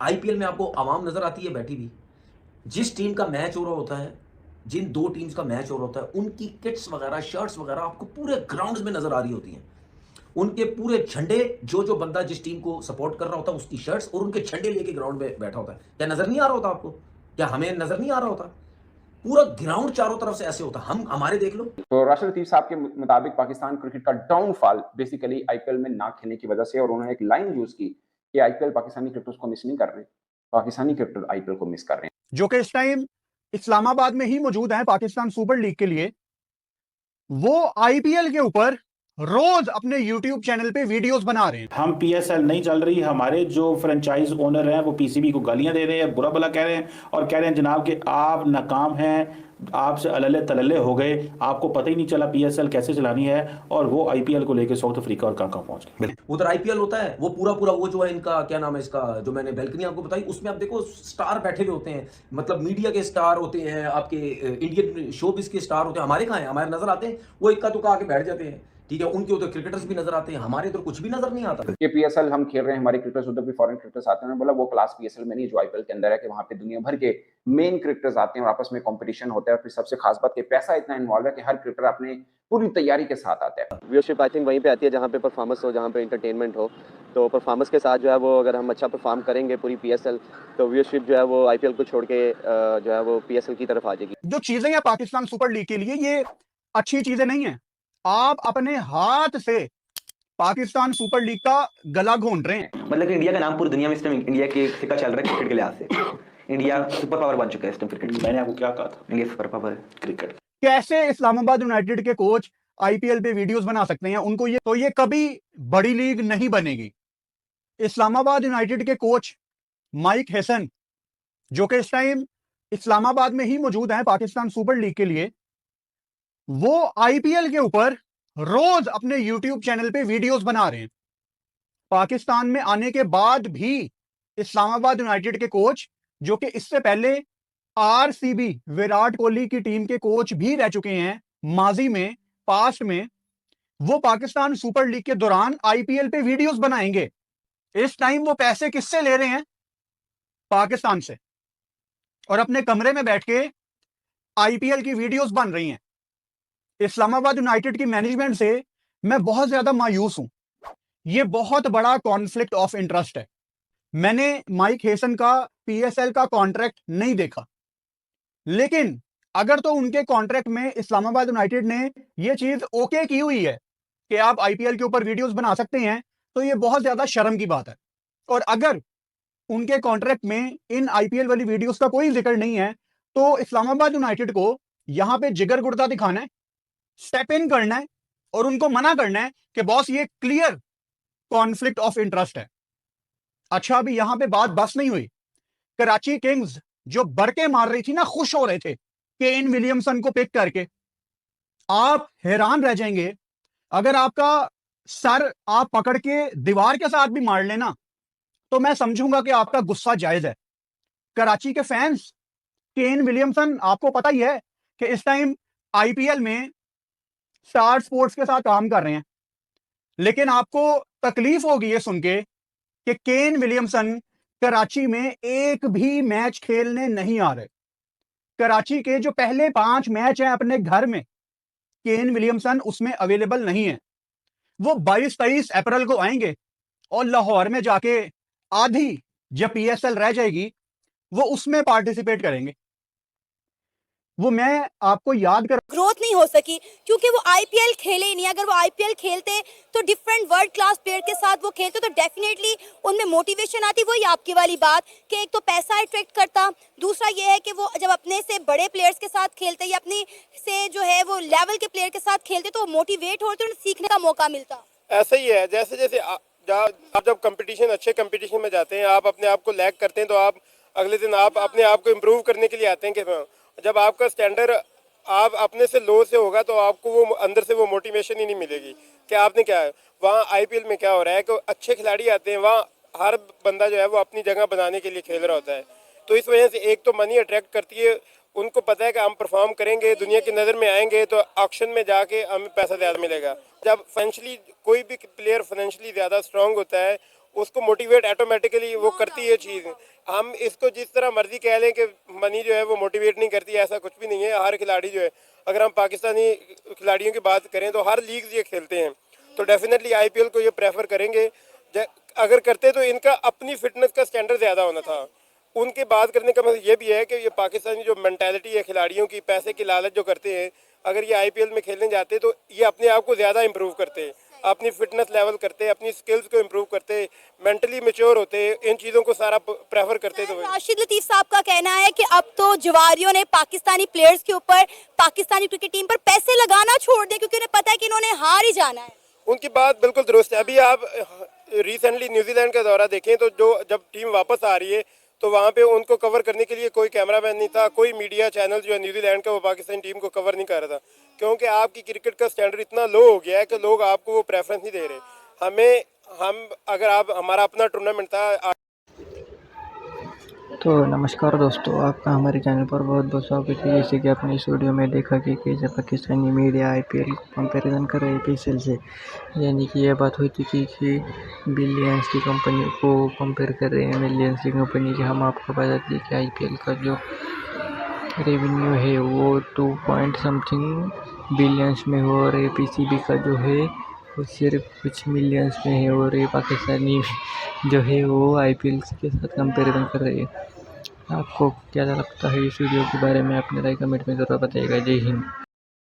IPL में आपको आवाम नजर आती है बैठी भी। जिस टीम का मैच हो रहा होता है, जिन दो टीम्स का मैच हो रहा होता है, उनकी किट्स वगैरह, शर्ट्स वगैरह आपको पूरे ग्राउंड में नजर आ रही होती हैं। उनके पूरे झंडे, जो जो बंदा जिस टीम को सपोर्ट कर रहा होता है उसकी शर्ट्स और उनके झंडे लेके ग्राउंड में बैठा होता है। क्या नजर नहीं आ रहा होता आपको? क्या हमें नजर नहीं आ रहा होता? पूरा ग्राउंड चारों तरफ से ऐसे होता। हम हमारे देख लो। तो राशिद लतीफ साहब के मुताबिक पाकिस्तान क्रिकेट का डाउनफॉल बेसिकली आईपीएल में ना खेलने की वजह से, और उन्होंने एक लाइन यूज की कि आईपीएल पाकिस्तानी क्रिकेटर्स को मिस नहीं कर रहे, पाकिस्तानी क्रिकेटर आईपीएल को मिस कर रहे हैं। जो कि इस टाइम इस्लामाबाद में ही मौजूद है पाकिस्तान सुपर लीग के लिए। वो आईपीएल के ऊपर रोज अपने यूट्यूब चैनल पे वीडियोस बना रहे हैं। हम पीएसएल नहीं चल रही, हमारे जो फ्रेंचाइज ओनर हैं वो पीसीबी को गालियां दे रहे हैं, बुरा भला कह रहे हैं और कह रहे हैं जनाब कि आप नाकाम हैं, आपसे अलले तलले हो गए, आपको पता ही नहीं चला पीएसएल कैसे चलानी है। और वो आईपीएल को लेकर साउथ अफ्रीका और कहां पहुंच गए। उधर आईपीएल होता है, वो पूरा पूरा वो जो है इनका क्या नाम है इसका, जो मैंने बैल्कनी आपको बताई, उसमें आप देखो स्टार बैठे हुए होते हैं। मतलब मीडिया के स्टार होते हैं, आपके इंडियन शोबिस के स्टार होते हैं। हमारे कहाँ हैं? हमारे नजर आते हैं वो इक्का दुक्का आके बैठ जाते हैं। ठीक है, उनके उधर क्रिकेटर्स भी नजर आते हैं, हमारे इधर कुछ भी नजर नहीं आता। ये पीएसएल हम खेल रहे हैं, हमारे क्रिकेटर्स उधर भी फॉरेन क्रिकेटर्स आते हैं, बोला वो क्लास पीएसएल में नहीं जो आईपीएल के अंदर है, कि वहां पे दुनिया भर के मेन क्रिकेटर्स आते हैं और आपस में कंपटीशन होता है। और फिर सबसे खास बात कि पैसा इतना इन्वॉल्व है कि हर क्रिकेटर अपने पूरी तैयारी के साथ आता है। व्यूअरशिप आई थिंक वहीं पे आती है जहाँ पे परफॉर्मेंस हो, जहाँ पे एंटरटेनमेंट हो। तो परफॉर्मेंस के साथ जो है वो अगर हम अच्छा परफॉर्म करेंगे पूरी पीएसएल, तो व्यूअरशिप जो है वो आईपीएल को छोड़ के जो है वो पीएसएल की तरफ आ जाएगी। जो चीजें हैं पाकिस्तान सुपर लीग के लिए, ये अच्छी चीजें नहीं है। आप अपने हाथ से पाकिस्तान सुपर लीग का गला घोंट रहे हैं। मतलब कि इंडिया का नाम पूरी दुनिया में इस टाइम इंडिया के सिक्का चल रहा है क्रिकेट के लिहाज से। इंडिया सुपर पावर बन चुका है इस टाइम क्रिकेट। मैंने आपको क्या कहा था? इंडिया सुपर पावर है क्रिकेट। कैसे इस्लामाबाद यूनाइटेड के कोच आईपीएल पे वीडियोस बना सकते हैं? उनको ये कभी बड़ी लीग नहीं बनेगी। इस्लामाबाद यूनाइटेड के कोच माइक हेसन, जो कि इस टाइम इस्लामाबाद में ही मौजूद है पाकिस्तान सुपर लीग के लिए, वो आईपीएल के ऊपर रोज अपने यूट्यूब चैनल पे वीडियोस बना रहे हैं। पाकिस्तान में आने के बाद भी इस्लामाबाद यूनाइटेड के कोच, जो कि इससे पहले आरसीबी विराट कोहली की टीम के कोच भी रह चुके हैं माजी में, पास्ट में, वो पाकिस्तान सुपर लीग के दौरान आईपीएल पे वीडियोस बनाएंगे। इस टाइम वो पैसे किससे ले रहे हैं? पाकिस्तान से। और अपने कमरे में बैठ के आईपीएल की वीडियोस बन रही हैं। इस्लामाबाद यूनाइटेड की मैनेजमेंट से मैं बहुत ज्यादा मायूस हूं। यह बहुत बड़ा कॉन्फ्लिक्ट ऑफ इंटरेस्ट है। मैंने माइक हेसन का पीएसएल का कॉन्ट्रैक्ट नहीं देखा, लेकिन अगर तो उनके कॉन्ट्रैक्ट में इस्लामाबाद यूनाइटेड ने यह चीज ओके की हुई है कि आप आईपीएल के ऊपर वीडियोस बना सकते हैं, तो यह बहुत ज्यादा शर्म की बात है। और अगर उनके कॉन्ट्रैक्ट में इन आईपीएल वाली वीडियोस का कोई जिक्र नहीं है, तो इस्लामाबाद यूनाइटेड को यहां पे जिगर गुर्दा दिखाना है, स्टेप इन करना है और उनको मना करना है कि बॉस ये क्लियर कॉन्फ्लिक्ट ऑफ इंटरेस्ट है। अच्छा, अभी यहां पे बात बस नहीं हुई। कराची किंग्स जो बरके मार रही थी ना, खुश हो रहे थे केन विलियमसन को पिक करके। आप हैरान रह जाएंगे अगर आपका सर आप पकड़ के दीवार के साथ भी मार लेना, तो मैं समझूंगा कि आपका गुस्सा जायज है। कराची के फैंस, केन विलियमसन आपको पता ही है कि इस टाइम आईपीएल में स्टार स्पोर्ट्स के साथ काम कर रहे हैं, लेकिन आपको तकलीफ होगी ये सुन के कि केन विलियमसन कराची में एक भी मैच खेलने नहीं आ रहे। कराची के जो पहले 5 मैच हैं अपने घर में, केन विलियमसन उसमें अवेलेबल नहीं है। वो 22-23 अप्रैल को आएंगे और लाहौर में जाके आधी जब पीएसएल रह जाएगी वो उसमें पार्टिसिपेट करेंगे। वो मैं आपको याद कर, ग्रोथ नहीं हो सकी क्योंकि वो आईपीएल खेले ही नहीं। अगर वो आईपीएल खेलते तो डिफरेंट वर्ल्ड क्लास प्लेयर के साथ वो खेलते तो डेफिनेटली उनमें मोटिवेशन आती। वही आपकी वाली बात कि एक तो पैसा अट्रैक्ट करता, दूसरा ये है कि वो जब अपने से बड़े प्लेयर्स के साथ खेलते या अपने से जो है वो लेवल के प्लेयर के साथ खेलते तो मोटिवेट होते, उन्हें सीखने का मौका मिलता। ऐसा ही है, जैसे जैसे आप जब कंपटीशन अच्छे कंपटीशन में जाते हैं, आप अपने आप को लैग करते हैं, तो आप अगले दिन आप अपने आप को इम्प्रूव करने के लिए आते हैं। कि जब आपका स्टैंडर्ड आप अपने से लो से होगा तो आपको वो अंदर से वो मोटिवेशन ही नहीं मिलेगी कि आपने क्या है। वहाँ आईपीएल में क्या हो रहा है कि अच्छे खिलाड़ी आते हैं, वहाँ हर बंदा जो है वो अपनी जगह बनाने के लिए खेल रहा होता है। तो इस वजह से एक तो मनी अट्रैक्ट करती है, उनको पता है कि हम परफॉर्म करेंगे, दुनिया की नज़र में आएंगे तो ऑक्शन में जाके हमें पैसा ज़्यादा मिलेगा। जब फाइनेंशियली कोई भी प्लेयर फाइनेंशियली ज़्यादा स्ट्रांग होता है, उसको मोटिवेट ऑटोमेटिकली वो करती है चीज़। हम इसको जिस तरह मर्जी कह लें कि मनी जो है वो मोटिवेट नहीं करती, ऐसा कुछ भी नहीं है। हर खिलाड़ी जो है, अगर हम पाकिस्तानी खिलाड़ियों की बात करें तो हर लीग ये खेलते हैं, तो डेफिनेटली आईपीएल को ये प्रेफर करेंगे। अगर करते तो इनका अपनी फिटनेस का स्टैंडर्ड ज़्यादा होना था। उनके बात करने का मतलब ये भी है कि ये पाकिस्तानी जो मेंटालिटी है खिलाड़ियों की, पैसे की लालच जो करते हैं, अगर ये आईपीएल में खेलने जाते तो ये अपने आप को ज़्यादा इंप्रूव करते, अपनी फिटनेस लेवल करते, अपनी स्किल्स को इंप्रूव करते, मेंटली मैच्योर होते, इन चीज़ों को सारा प्रेफर करते। तो राशिद लतीफ़ साहब का कहना है कि अब तो जुआरियों ने पाकिस्तानी प्लेयर्स के ऊपर, पाकिस्तानी क्रिकेट टीम पर पैसे लगाना छोड़ दिया, क्योंकि उन्हें पता है कि इन्होंने हार ही जाना है। उनकी बात बिल्कुल दुरुस्त है। अभी आप रिसेंटली न्यूजीलैंड का दौरा देखें तो जब टीम वापस आ रही है तो वहाँ पे उनको कवर करने के लिए कोई कैमरामैन नहीं था, कोई मीडिया चैनल जो है न्यूजीलैंड का वो पाकिस्तानी टीम को कवर नहीं कर रहा था, क्योंकि आपकी क्रिकेट का स्टैंडर्ड इतना लो हो गया है कि लोग आपको वो प्रेफरेंस नहीं दे रहे। अगर आप हमारा अपना टूर्नामेंट था। तो नमस्कार दोस्तों, आपका हमारे चैनल पर बहुत बहुत स्वागत है। जैसे कि आपने इस वीडियो में देखा कि कैसे पाकिस्तानी मीडिया आईपीएल को कंपैरिजन कर रहे हैं पीएसएल से, यानी कि यह बात होती थी कि बिलियंस की कंपनी को कंपेयर कर रहे हैं मिलियंस की कंपनी की। हम आपको बता दें कि आईपीएल का जो रेवेन्यू है वो 2 पॉइंट समथिंग बिलियंस में हो, और पीसीबी का जो है वो सिर्फ कुछ मिलियंस में है, और ये पाकिस्तानी जो है वो आईपीएल के साथ कंपेरिजन कर रही है। आपको क्या लगता है इस वीडियो के बारे में? अपने राय कमेंट में ज़रूर बताइएगा। जय हिंद।